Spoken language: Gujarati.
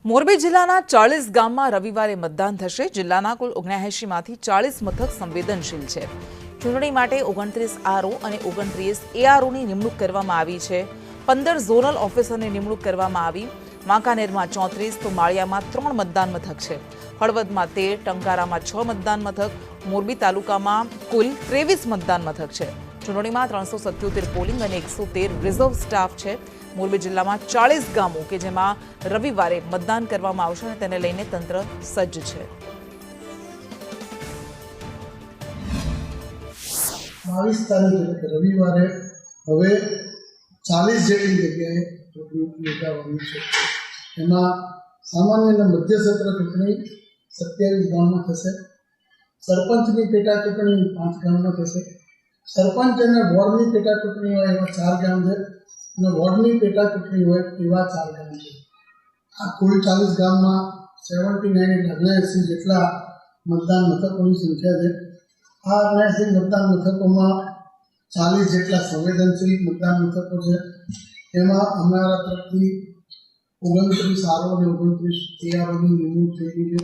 મોરબી જિલ્લાના 40 ગામમાં રવિવારે મતદાન થશે। જિલ્લાના કુલ 79 માંથી 40 મથક સંવેદનશીલ છે। ચૂંટણી માટે 29 આરઓ અને 29 એઆરઓની નિમણૂક કરવામાં આવી છે। 15 ઝોનલ ઓફિસરની નિમણૂક કરવામાં આવી। વાંકાનેરમાં 34 તો માળિયામાં 3 મતદાન મથક છે। હળવદમાં 13, ટંકારામાં 6 મતદાન મથક, મોરબી તાલુકામાં કુલ 23 મતદાન મથક છે। ચૂંટણીમાં 377 પોલિંગ અને 113 રિઝર્વ સ્ટાફ છે। મોરબી જિલ્લામાં 40 ગામો કે જેમાં રવિવારે મતદાન કરવામાં આવશે અને તેને લઈને તંત્ર સજ્જ છે। 22 તારીખે રવિવારે હવે 40 જેટલી જગ્યાએ ચૂંટણી યોજાવાની છે। એમાં સામાન્ય અને મધ્ય સત્ર ચૂંટણી 27 ગામમાં થશે। સરપંચની પેટા ચૂંટણી 5 ગામમાં થશે। સરપંચ અને વોર્ડની પેટા ચૂંટણી હોય એવા 4 ગામ છે અને વોર્ડની પેટા ચૂંટણી હોય એવા 4 ગામ છે। આ કુલ 40 ગામમાં 79 જેટલા મતદાન મથકોની સંખ્યા છે। આ 79 મતદાન મથકોમાં 40 જેટલા સંવેદનશીલ મતદાન મથકો છે। એમાં અમારા તરફથી 29 આરઓ અને 29 એઆરઓની નિમણૂક થઈ ગઈ છે।